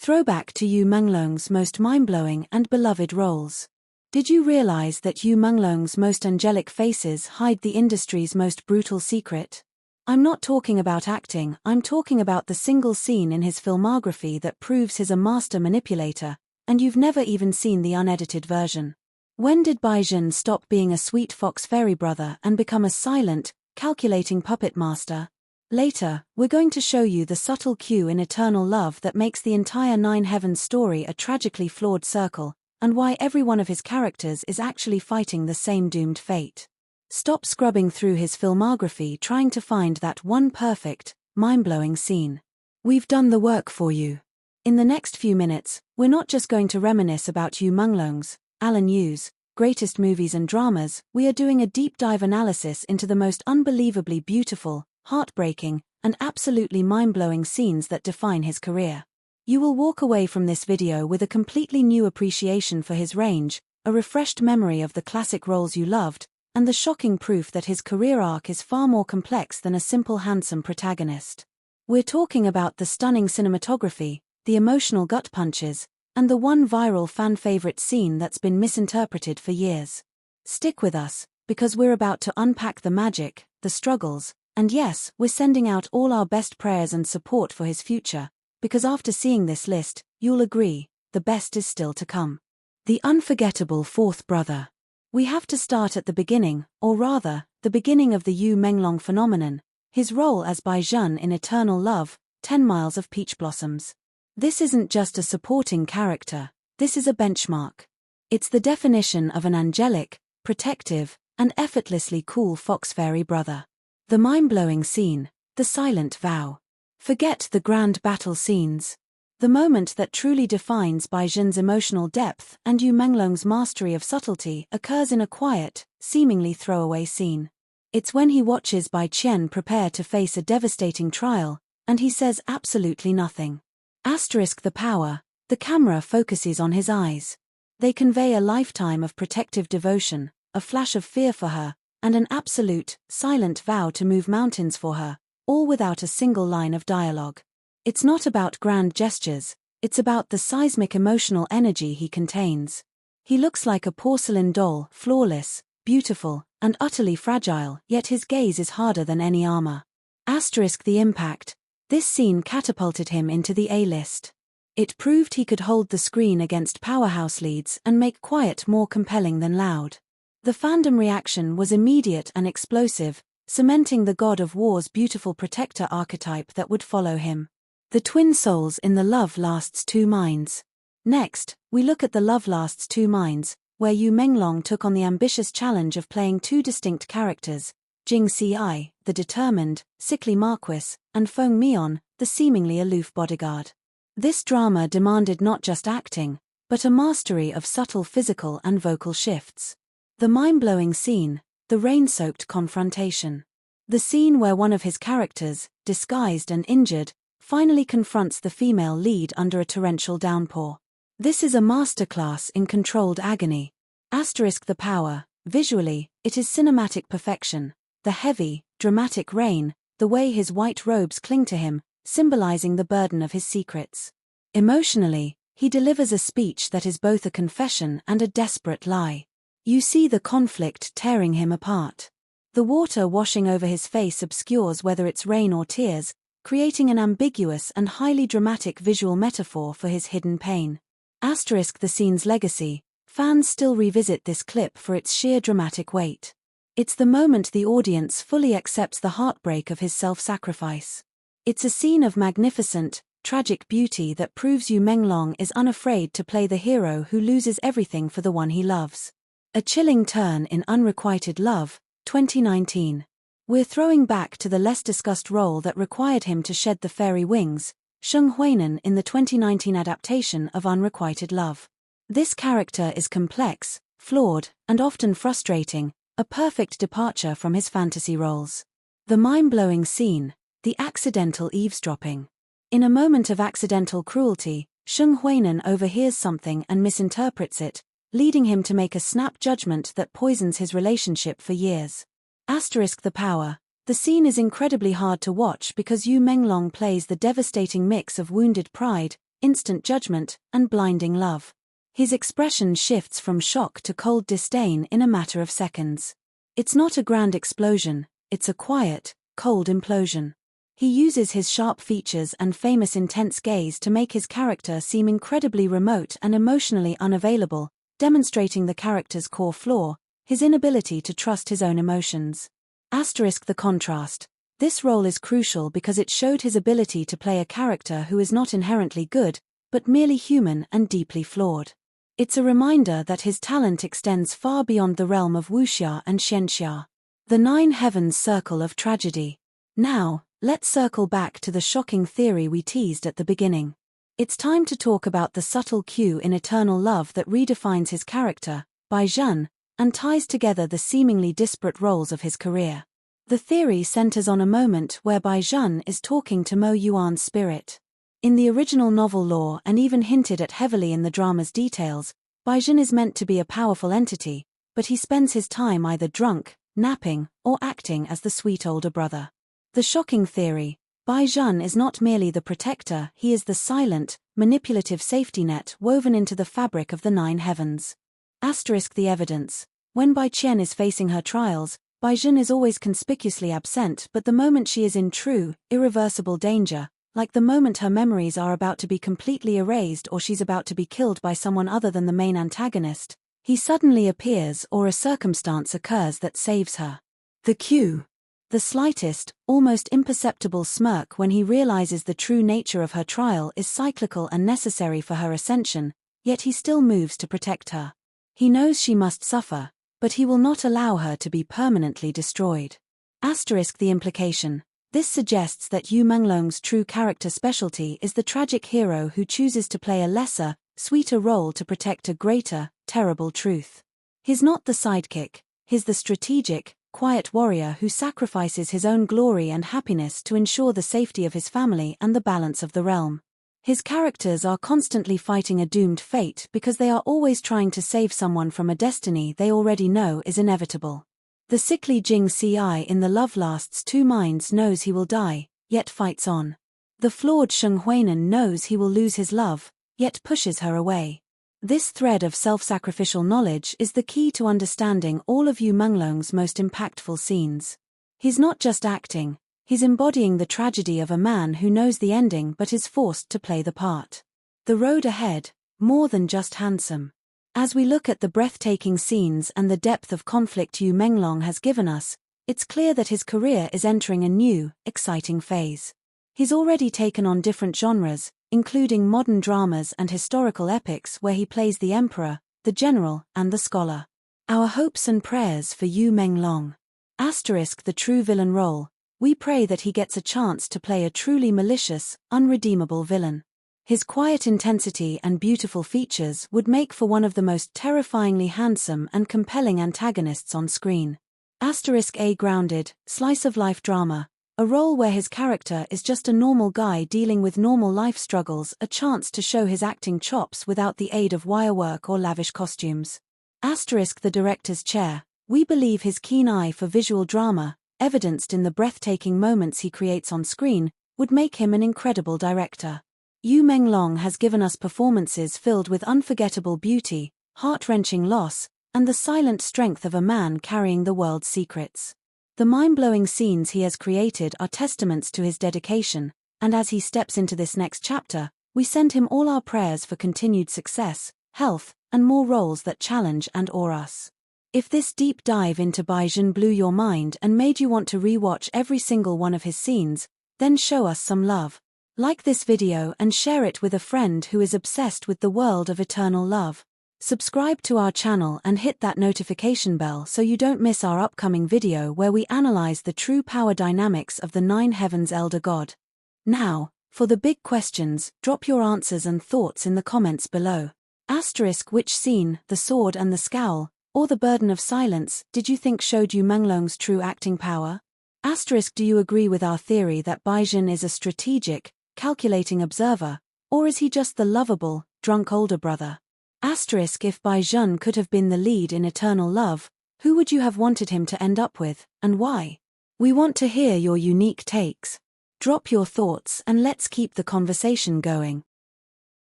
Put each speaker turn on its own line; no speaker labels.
Throwback to Yu Menglong's most mind-blowing and beloved roles. Did you realize that Yu Monglong's most angelic faces hide the industry's most brutal secret? I'm not talking about acting, I'm talking about the single scene in his filmography that proves he's a master manipulator, and you've never even seen the unedited version. When did Bai Zhen stop being a sweet fox fairy brother and become a silent, calculating puppet master? Later, we're going to show you the subtle cue in eternal love that makes the entire Nine Heavens story a tragically flawed circle, and why every one of his characters is actually fighting the same doomed fate. Stop scrubbing through his filmography trying to find that one perfect, mind-blowing scene. We've done the work for you. In the next few minutes, we're not just going to reminisce about Yu Monglong's, Alan Yu's, greatest movies and dramas, we are doing a deep dive analysis into the most unbelievably beautiful, heartbreaking, and absolutely mind-blowing scenes that define his career. You will walk away from this video with a completely new appreciation for his range, a refreshed memory of the classic roles you loved, and the shocking proof that his career arc is far more complex than a simple handsome protagonist. We're talking about the stunning cinematography, the emotional gut punches, and the one viral fan-favorite scene that's been misinterpreted for years. Stick with us, because we're about to unpack the magic, the struggles, and yes, we're sending out all our best prayers and support for his future, because after seeing this list, you'll agree, the best is still to come. The unforgettable fourth brother. We have to start at the beginning, or rather, the beginning of the Yu Menglong phenomenon, his role as Bai Zhen in Eternal Love, 10 Miles of Peach Blossoms. This isn't just a supporting character, this is a benchmark. It's the definition of an angelic, protective, and effortlessly cool fox fairy brother. The mind-blowing scene, the silent vow. Forget the grand battle scenes. The moment that truly defines Bai Zhen's emotional depth and Yu Menglong's mastery of subtlety occurs in a quiet, seemingly throwaway scene. It's when he watches Bai Zhen prepare to face a devastating trial, and he says absolutely nothing. The power, the camera focuses on his eyes. They convey a lifetime of protective devotion, a flash of fear for her, and an absolute, silent vow to move mountains for her, all without a single line of dialogue. It's not about grand gestures, it's about the seismic emotional energy he contains. He looks like a porcelain doll, flawless, beautiful, and utterly fragile, yet his gaze is harder than any armor. The impact. This scene catapulted him into the A-list. It proved he could hold the screen against powerhouse leads and make quiet more compelling than loud. The fandom reaction was immediate and explosive, cementing the god of war's beautiful protector archetype that would follow him. The twin souls in the Love Lasts Two Minds. Next, we look at the Love Lasts Two Minds, where Yu Menglong took on the ambitious challenge of playing two distinct characters, Jing Ci, the determined, sickly Marquis, and Feng Mion, the seemingly aloof bodyguard. This drama demanded not just acting, but a mastery of subtle physical and vocal shifts. The mind-blowing scene, the rain-soaked confrontation. The scene where one of his characters, disguised and injured, finally confronts the female lead under a torrential downpour. This is a masterclass in controlled agony. The power, visually, it is cinematic perfection. The heavy, dramatic rain, the way his white robes cling to him, symbolizing the burden of his secrets. Emotionally, he delivers a speech that is both a confession and a desperate lie. You see the conflict tearing him apart. The water washing over his face obscures whether it's rain or tears, creating an ambiguous and highly dramatic visual metaphor for his hidden pain. The scene's legacy. Fans still revisit this clip for its sheer dramatic weight. It's the moment the audience fully accepts the heartbreak of his self-sacrifice. It's a scene of magnificent, tragic beauty that proves Yu Menglong is unafraid to play the hero who loses everything for the one he loves. A chilling turn in Unrequited Love, 2019. We're throwing back to the less-discussed role that required him to shed the fairy wings, Sheng Huainan in the 2019 adaptation of Unrequited Love. This character is complex, flawed, and often frustrating, a perfect departure from his fantasy roles. The mind-blowing scene, the accidental eavesdropping. In a moment of accidental cruelty, Sheng Huainan overhears something and misinterprets it, leading him to make a snap judgment that poisons his relationship for years. The power. The scene is incredibly hard to watch because Yu Menglong plays the devastating mix of wounded pride, instant judgment, and blinding love. His expression shifts from shock to cold disdain in a matter of seconds. It's not a grand explosion, it's a quiet, cold implosion. He uses his sharp features and famous intense gaze to make his character seem incredibly remote and emotionally unavailable, demonstrating the character's core flaw, his inability to trust his own emotions. The contrast. This role is crucial because it showed his ability to play a character who is not inherently good, but merely human and deeply flawed. It's a reminder that his talent extends far beyond the realm of wuxia and xianxia. The Nine Heavens Circle of Tragedy. Now, let's circle back to the shocking theory we teased at the beginning. It's time to talk about the subtle cue in eternal love that redefines his character, Bai Zhen, and ties together the seemingly disparate roles of his career. The theory centers on a moment where Bai Zhen is talking to Mo Yuan's spirit. In the original novel lore and even hinted at heavily in the drama's details, Bai Zhen is meant to be a powerful entity, but he spends his time either drunk, napping, or acting as the sweet older brother. The shocking theory: Bai Zhen is not merely the protector, he is the silent, manipulative safety net woven into the fabric of the Nine Heavens. The evidence. When Bai Qian is facing her trials, Bai Zhen is always conspicuously absent, but the moment she is in true, irreversible danger, like the moment her memories are about to be completely erased or she's about to be killed by someone other than the main antagonist, he suddenly appears or a circumstance occurs that saves her. The cue. The slightest, almost imperceptible smirk when he realizes the true nature of her trial is cyclical and necessary for her ascension, yet he still moves to protect her. He knows she must suffer, but he will not allow her to be permanently destroyed. The implication. This suggests that Yu Menglong's true character specialty is the tragic hero who chooses to play a lesser, sweeter role to protect a greater, terrible truth. He's not the sidekick, he's the strategic, quiet warrior who sacrifices his own glory and happiness to ensure the safety of his family and the balance of the realm. His characters are constantly fighting a doomed fate because they are always trying to save someone from a destiny they already know is inevitable. The sickly Jing in The Love Lasts Two Minds knows he will die, yet fights on. The flawed Sheng Huinan knows he will lose his love, yet pushes her away. This thread of self-sacrificial knowledge is the key to understanding all of Yu Monglong's most impactful scenes. He's not just acting, he's embodying the tragedy of a man who knows the ending but is forced to play the part. The road ahead, more than just handsome. As we look at the breathtaking scenes and the depth of conflict Yu Menglong has given us, it's clear that his career is entering a new, exciting phase. He's already taken on different genres, including modern dramas and historical epics where he plays the emperor, the general, and the scholar. Our hopes and prayers for Yu Menglong. The true villain role. We pray that he gets a chance to play a truly malicious, unredeemable villain. His quiet intensity and beautiful features would make for one of the most terrifyingly handsome and compelling antagonists on screen. A grounded, slice-of-life drama, a role where his character is just a normal guy dealing with normal life struggles, a chance to show his acting chops without the aid of wirework or lavish costumes. The director's chair. We believe his keen eye for visual drama, evidenced in the breathtaking moments he creates on screen, would make him an incredible director. Yu Menglong has given us performances filled with unforgettable beauty, heart-wrenching loss, and the silent strength of a man carrying the world's secrets. The mind-blowing scenes he has created are testaments to his dedication, and as he steps into this next chapter, we send him all our prayers for continued success, health, and more roles that challenge and awe us. If this deep dive into Bai Zhen blew your mind and made you want to re-watch every single one of his scenes, then show us some love. Like this video and share it with a friend who is obsessed with the world of eternal love. Subscribe to our channel and hit that notification bell so you don't miss our upcoming video where we analyze the true power dynamics of the Nine Heavens Elder God. Now, for the big questions, drop your answers and thoughts in the comments below. Which scene, the sword and the scowl, or the burden of silence, did you think showed Yu Menglong's true acting power? Do you agree with our theory that Bai Zhen is a strategic, calculating observer, or is he just the lovable, drunk older brother? If Bai Zhen could have been the lead in Eternal Love, who would you have wanted him to end up with, and why? We want to hear your unique takes. Drop your thoughts and let's keep the conversation going.